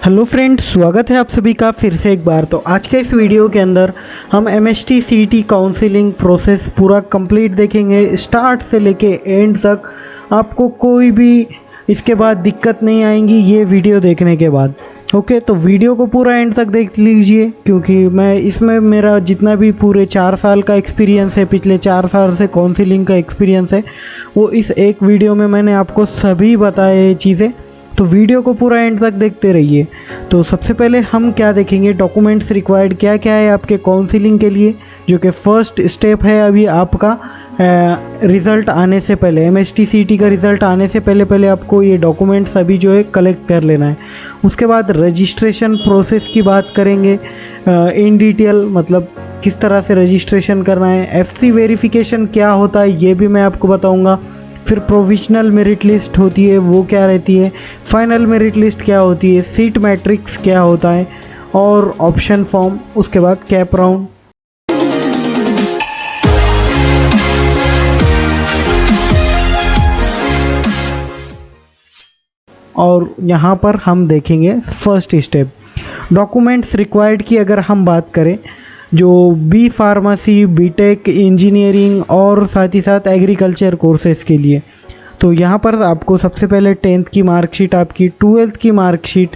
Hello friends, स्वागत है आप सभी का फिर से एक बार। तो आज के इस वीडियो के अंदर हम एमएसटी सीईटी काउंसलिंग प्रोसेस पूरा कंप्लीट देखेंगे, स्टार्ट से लेके एंड तक। आपको कोई भी इसके बाद दिक्कत नहीं आएंगी ये वीडियो देखने के बाद। ओके, तो वीडियो को पूरा एंड तक देख लीजिए, क्योंकि मैं इसमें मेरा जितना भी पूरे 4 साल का एक्सपीरियंस है, पिछले 4 साल से काउंसलिंग का एक्सपीरियंस है, वो इस एक वीडियो में मैंने आपको सभी बताए ये चीज़ें। तो वीडियो को पूरा एंड तक देखते रहिए। तो सबसे पहले हम क्या देखेंगे, डॉक्यूमेंट्स रिक्वायर्ड क्या क्या है आपके काउंसलिंग के लिए, जो कि फर्स्ट स्टेप है अभी आपका रिज़ल्ट आने से पहले, एमएसटी सीईटी का रिज़ल्ट आने से पहले आपको ये डॉक्यूमेंट्स अभी जो है कलेक्ट कर लेना है। उसके बाद रजिस्ट्रेशन प्रोसेस की बात करेंगे इन डिटेल, मतलब किस तरह से रजिस्ट्रेशन करना है। एफसी वेरिफिकेशन क्या होता है ये भी मैं आपको बताऊँगा। फिर प्रोविजनल मेरिट लिस्ट होती है, वो क्या रहती है। फाइनल मेरिट लिस्ट क्या होती है। सीट मैट्रिक्स क्या होता है, और ऑप्शन फॉर्म। उसके बाद कैप राउंड। और यहाँ पर हम देखेंगे फर्स्ट स्टेप डॉक्यूमेंट्स रिक्वायर्ड की अगर हम बात करें, जो बी फार्मेसी, बीटेक, इंजीनियरिंग और साथ ही साथ एग्रीकल्चर कोर्सेज़ के लिए। तो यहाँ पर आपको सबसे पहले 10th की मार्कशीट, आपकी 12th की मार्कशीट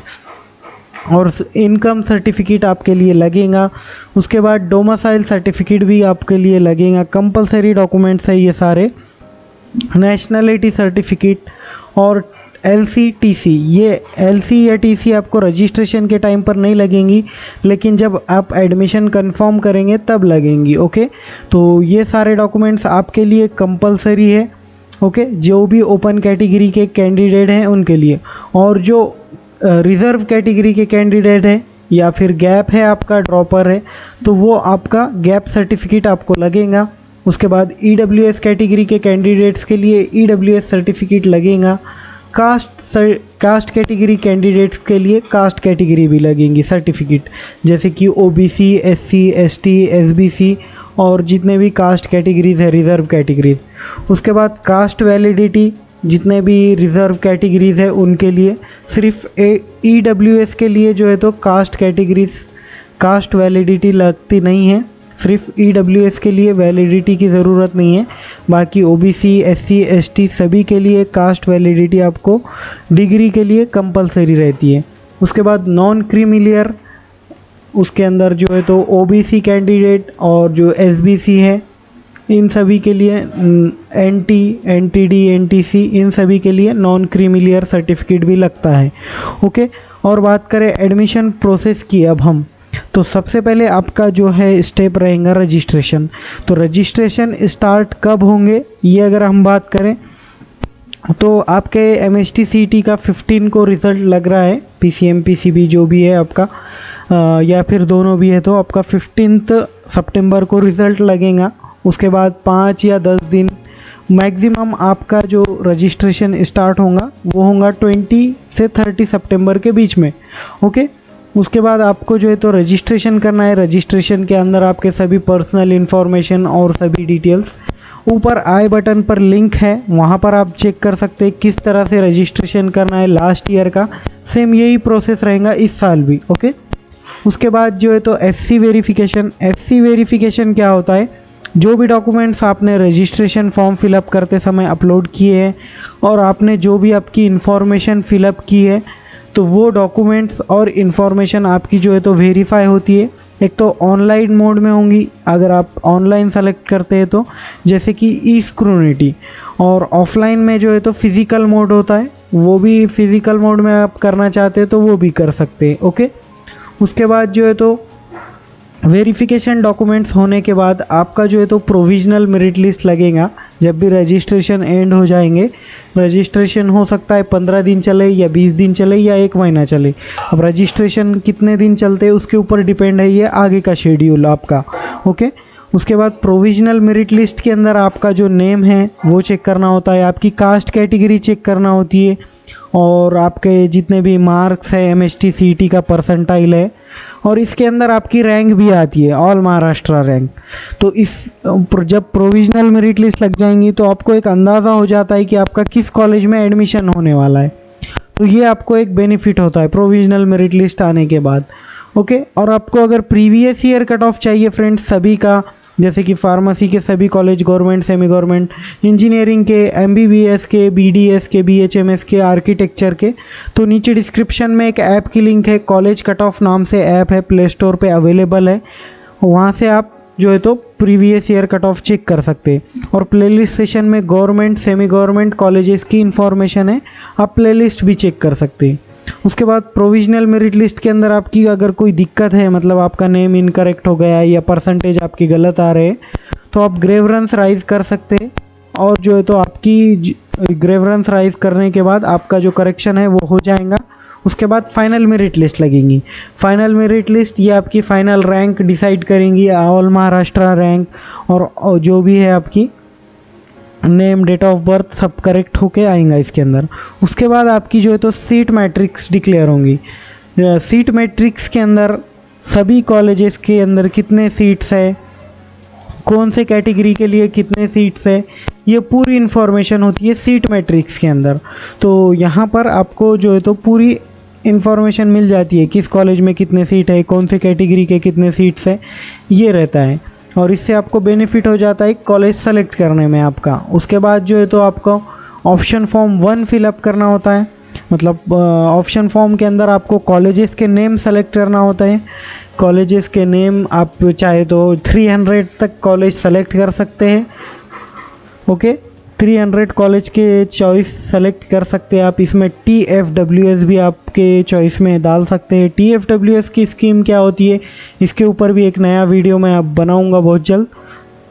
और इनकम सर्टिफिकेट आपके लिए लगेगा। उसके बाद डोमिसाइल सर्टिफिकेट भी आपके लिए लगेगा। कंपलसरी डॉक्यूमेंट्स है ये सारे। नेशनलिटी सर्टिफिकेट और LC/TC, ये LC या TC आपको रजिस्ट्रेशन के टाइम पर नहीं लगेंगी, लेकिन जब आप एडमिशन कंफर्म करेंगे तब लगेंगी। ओके, तो ये सारे डॉक्यूमेंट्स आपके लिए कंपलसरी है। ओके, जो भी ओपन कैटेगरी के कैंडिडेट हैं उनके लिए, और जो रिज़र्व कैटेगरी के कैंडिडेट हैं या फिर गैप है आपका, ड्रॉपर है, तो वो आपका गैप सर्टिफिकेट आपको लगेगा। उसके बाद EWS कैटेगरी के कैंडिडेट्स के लिए EWS सर्टिफिकेट लगेगा। कास्ट कैटेगरी कैंडिडेट्स के लिए कास्ट कैटेगरी भी लगेंगी सर्टिफिकेट, जैसे कि OBC, SC, ST, SBC और जितने भी कास्ट कैटेगरीज है, रिज़र्व कैटेगरीज। उसके बाद कास्ट वैलिडिटी, जितने भी रिज़र्व कैटेगरीज है उनके लिए। सिर्फ EWS के लिए जो है तो कास्ट कैटेगरीज कास्ट वैलिडिटी लगती नहीं है, सिर्फ EWS के लिए वैलिडिटी की ज़रूरत नहीं है। बाकी OBC, SC, ST सभी के लिए कास्ट वैलिडिटी आपको डिग्री के लिए कंपलसरी रहती है। उसके बाद नॉन क्रीमिलियर, उसके अंदर जो है तो OBC कैंडिडेट और जो SBC है, इन सभी के लिए NT, NTD, NTC, इन सभी के लिए नॉन क्रीमिलियर सर्टिफिकेट भी लगता है। ओके, और बात करें एडमिशन प्रोसेस की अब हम, तो सबसे पहले आपका जो है स्टेप रहेगा रजिस्ट्रेशन। तो रजिस्ट्रेशन स्टार्ट कब होंगे ये अगर हम बात करें, तो आपके एमएसटी सीईटी का 15 को रिज़ल्ट लग रहा है। PCM PCB जो भी है आपका, या फिर दोनों भी है, तो आपका 15 सितंबर को रिज़ल्ट लगेगा। उसके बाद 5 या 10 दिन मैक्सिमम आपका जो रजिस्ट्रेशन स्टार्ट होगा वो होगा 20 से 30 सितंबर के बीच में। ओके, उसके बाद आपको जो है तो रजिस्ट्रेशन करना है। रजिस्ट्रेशन के अंदर आपके सभी पर्सनल इन्फॉर्मेशन और सभी डिटेल्स, ऊपर आई बटन पर लिंक है, वहाँ पर आप चेक कर सकते हैं किस तरह से रजिस्ट्रेशन करना है। लास्ट ईयर का सेम यही प्रोसेस रहेगा इस साल भी। ओके, उसके बाद जो है तो FC वेरिफिकेशन। FC वेरिफिकेशन क्या होता है, जो भी डॉक्यूमेंट्स आपने रजिस्ट्रेशन फॉर्म फिलअप करते समय अपलोड किए हैं और आपने जो भी आपकी इन्फॉर्मेशन फिलअप की है, तो वो डॉक्यूमेंट्स और इन्फॉर्मेशन आपकी जो है तो वेरीफाई होती है। एक तो ऑनलाइन मोड में होंगी अगर आप ऑनलाइन सेलेक्ट करते हैं तो, जैसे कि ई-स्क्रूनिटी, और ऑफलाइन में जो है तो फिज़िकल मोड होता है, वो भी फिज़िकल मोड में आप करना चाहते हैं तो वो भी कर सकते हैं। ओके, उसके बाद जो है तो वेरिफिकेशन डॉक्यूमेंट्स होने के बाद आपका जो है तो प्रोविजनल मेरिट लिस्ट लगेगा। जब भी रजिस्ट्रेशन एंड हो जाएंगे, रजिस्ट्रेशन हो सकता है 15 दिन चले या 20 दिन चले या 1 महीना चले। अब रजिस्ट्रेशन कितने दिन चलते हैं उसके ऊपर डिपेंड है ये आगे का शेड्यूल आपका। ओके, उसके बाद प्रोविजनल मेरिट लिस्ट के अंदर आपका जो नेम है वो चेक करना होता है, आपकी कास्ट कैटेगरी चेक करना होती है, और आपके जितने भी मार्क्स है एमएसटी सीईटी का परसेंटाइल है, और इसके अंदर आपकी रैंक भी आती है, ऑल महाराष्ट्र रैंक। तो इस जब प्रोविजनल मेरिट लिस्ट लग जाएंगी तो आपको एक अंदाज़ा हो जाता है कि आपका किस कॉलेज में एडमिशन होने वाला है। तो ये आपको एक बेनिफिट होता है प्रोविजनल मेरिट लिस्ट आने के बाद। ओके, और आपको अगर प्रीवियस ईयर कट ऑफ चाहिए फ्रेंड्स सभी का, जैसे कि फार्मेसी के सभी college, government semi government, engineering के, एमबीबीएस के, बीडीएस के, बीएचएमएस के, आर्किटेक्चर के, तो नीचे डिस्क्रिप्शन में एक ऐप की लिंक है, कॉलेज कट ऑफ नाम से ऐप है, प्ले स्टोर पे अवेलेबल है। वहाँ से आप जो है तो previous year cut off check कर सकते हैं। और प्लेलिस्ट सेशन में गवर्नमेंट सेमी गवर्नमेंट कॉलेजेस की इन्फॉर्मेशन है, आप प्लेलिस्ट भी चेक कर सकते हैं। उसके बाद प्रोविजनल मेरिट लिस्ट के अंदर आपकी अगर कोई दिक्कत है, मतलब आपका नेम इनकरेक्ट हो गया है या परसेंटेज आपकी गलत आ रहे हैं, तो आप ग्रेवरेंस राइज कर सकते हैं। और जो है तो आपकी ग्रेवरेंस राइज करने के बाद आपका जो करेक्शन है वो हो जाएगा। उसके बाद फाइनल मेरिट लिस्ट लगेंगी। फाइनल मेरिट लिस्ट ये आपकी फाइनल रैंक डिसाइड करेंगी, ऑल महाराष्ट्र रैंक, और जो भी है आपकी नेम, डेट ऑफ बर्थ सब करेक्ट होके आएगा इसके अंदर। उसके बाद आपकी जो है तो सीट मैट्रिक्स डिक्लेयर होंगी। सीट मैट्रिक्स के अंदर सभी कॉलेजेस के अंदर कितने सीट्स है, कौन से कैटेगरी के लिए कितने सीट्स है, ये पूरी इन्फॉर्मेशन होती है सीट मैट्रिक्स के अंदर। तो यहाँ पर आपको जो है तो पूरी इन्फॉर्मेशन मिल जाती है, किस कॉलेज में कितने सीट है, कौन से कैटेगरी के कितने सीट्स है, ये रहता है। और इससे आपको बेनिफिट हो जाता है कॉलेज सेलेक्ट करने में आपका। उसके बाद जो है तो आपको ऑप्शन फॉर्म 1 फिलअप करना होता है। मतलब ऑप्शन फॉर्म के अंदर आपको कॉलेजेस के नेम सेलेक्ट करना होता है। कॉलेजेस के नेम आप चाहे तो 300 तक कॉलेज सेलेक्ट कर सकते हैं। ओके, 300 कॉलेज के चॉइस सेलेक्ट कर सकते हैं आप। इसमें TFWS भी आपके चॉइस में डाल सकते हैं। TFWS की स्कीम क्या होती है, इसके ऊपर भी एक नया वीडियो मैं आप बनाऊंगा बहुत जल्द,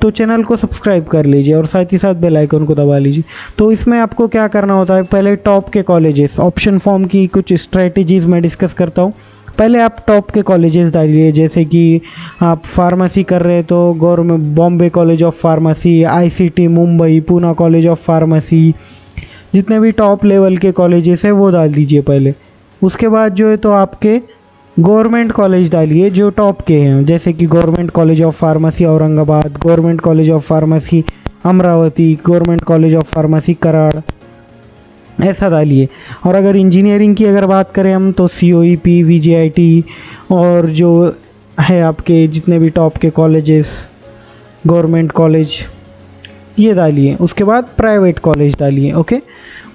तो चैनल को सब्सक्राइब कर लीजिए और साथ ही साथ बेल आइकन को दबा लीजिए। तो इसमें आपको क्या करना होता है, पहले टॉप के कॉलेजेस, ऑप्शन फॉर्म की कुछ स्ट्रेटजीज मैं डिस्कस करता हूँ। पहले आप टॉप के कॉलेजेस डालिए, जैसे कि आप फार्मेसी कर रहे हैं तो government Bombay college of pharmacy, ICT Mumbai, Poona college of pharmacy, जितने भी टॉप लेवल के कॉलेजेस हैं वो डाल दीजिए पहले। उसके बाद जो है तो आपके गवर्नमेंट कॉलेज डालिए जो टॉप के हैं, जैसे कि government college of pharmacy Aurangabad, government college of pharmacy Amravati, government college of pharmacy Karad, ऐसा डालिए। और अगर इंजीनियरिंग की अगर बात करें हम तो COEP, VJIT और जो है आपके जितने भी टॉप के कॉलेजेस, गवर्नमेंट कॉलेज, ये डालिए। उसके बाद प्राइवेट कॉलेज डालिए। ओके,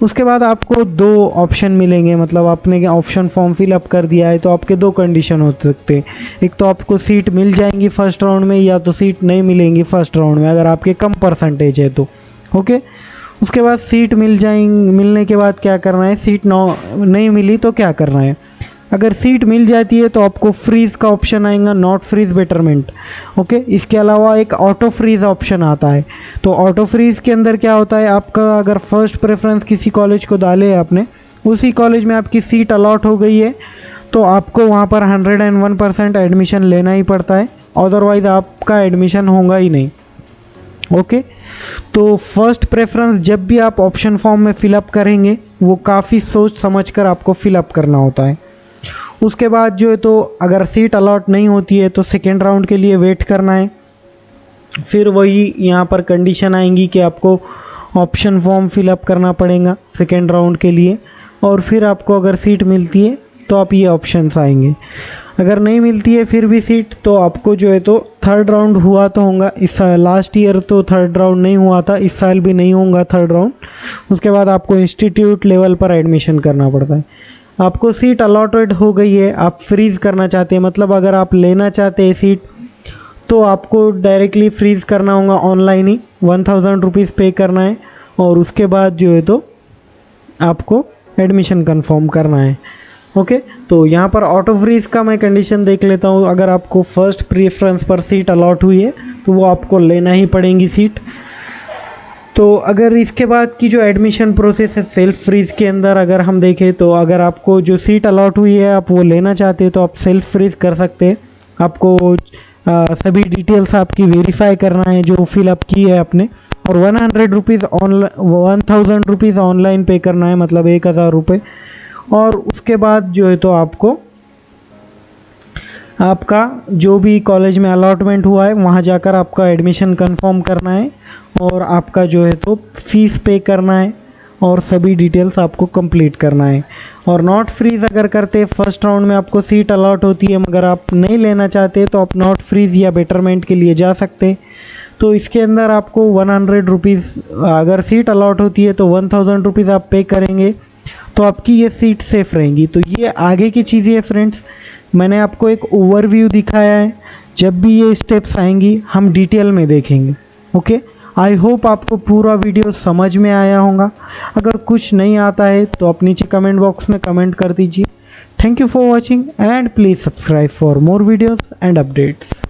उसके बाद आपको 2 ऑप्शन मिलेंगे। मतलब आपने ऑप्शन फॉर्म फिलअप कर दिया है तो आपके 2 कंडीशन हो सकते हैं। एक तो आपको सीट मिल जाएंगी फर्स्ट राउंड में, या तो सीट नहीं मिलेंगी फर्स्ट राउंड में अगर आपके कम परसेंटेज है तो। ओके, उसके बाद सीट मिलने के बाद क्या करना है, सीट नहीं मिली तो क्या करना है। अगर सीट मिल जाती है तो आपको फ्रीज का ऑप्शन आएगा, नॉट फ्रीज बेटरमेंट। ओके, इसके अलावा एक ऑटो फ्रीज ऑप्शन आता है। तो ऑटो फ्रीज के अंदर क्या होता है, आपका अगर फर्स्ट प्रेफरेंस किसी कॉलेज को डाले है आपने, उसी कॉलेज में आपकी सीट अलॉट हो गई है तो आपको वहाँ पर 101% एडमिशन लेना ही पड़ता है, अदरवाइज़ आपका एडमिशन होगा ही नहीं। ओके, तो फर्स्ट प्रेफरेंस जब भी आप ऑप्शन फॉर्म में फिलअप करेंगे वो काफ़ी सोच समझ कर आपको फिलअप करना होता है। उसके बाद जो है तो अगर सीट अलॉट नहीं होती है तो सेकेंड राउंड के लिए वेट करना है। फिर वही यहाँ पर कंडीशन आएंगी कि आपको ऑप्शन फॉर्म फिलअप करना पड़ेगा सेकेंड राउंड के लिए, और फिर आपको अगर सीट मिलती है तो आप ये ऑप्शंस आएंगे। अगर नहीं मिलती है फिर भी सीट तो आपको जो है तो थर्ड राउंड हुआ तो होगा। इस लास्ट ईयर तो थर्ड राउंड नहीं हुआ था, इस साल भी नहीं होगा थर्ड राउंड। उसके बाद आपको इंस्टीट्यूट लेवल पर एडमिशन करना पड़ता है। आपको सीट अलॉटेड हो गई है, आप फ्रीज़ करना चाहते हैं, मतलब अगर आप लेना चाहते हैं सीट तो आपको डायरेक्टली फ्रीज़ करना होगा ऑनलाइन ही, 1000 रुपीज़ पे करना है और उसके बाद जो है तो आपको एडमिशन कंफर्म करना है। ओके, तो यहाँ पर ऑटो फ्रीज का मैं कंडीशन देख लेता हूँ। अगर आपको फर्स्ट प्रेफरेंस पर सीट अलॉट हुई है तो वो आपको लेना ही पड़ेगी सीट। तो अगर इसके बाद की जो एडमिशन प्रोसेस है सेल्फ फ्रीज के अंदर अगर हम देखें तो अगर आपको जो सीट अलॉट हुई है आप वो लेना चाहते हैं तो आप सेल्फ फ्रीज कर सकते हैं। आपको सभी डिटेल्स आपकी वेरीफाई करना है जो फिलअप की है आपने, और 1000 रुपीज़ ऑनलाइन पे करना है, मतलब 1000 रुपये। और उसके बाद जो है तो आपको आपका जो भी कॉलेज में अलॉटमेंट हुआ है वहाँ जाकर आपका एडमिशन कंफर्म करना है और आपका जो है तो फीस पे करना है। और सभी डिटेल्स आपको कंप्लीट करना है। और नॉट फ्रीज़ अगर करते फर्स्ट राउंड में आपको सीट अलॉट होती है, मगर आप नहीं लेना चाहते तो आप नॉट फ्रीज़ या बेटरमेंट के लिए जा सकते। तो इसके अंदर आपको 100 रुपीज़, अगर सीट अलॉट होती है तो 1000 रुपीज़ आप पे करेंगे तो आपकी ये सीट सेफ रहेंगी। तो ये आगे की चीज़ें है फ्रेंड्स, मैंने आपको एक ओवरव्यू दिखाया है। जब भी ये स्टेप्स आएंगी हम डिटेल में देखेंगे। ओके, आई होप आपको पूरा वीडियो समझ में आया होगा। अगर कुछ नहीं आता है तो आप नीचे कमेंट बॉक्स में कमेंट कर दीजिए। Thank you for watching and please subscribe for more videos and updates.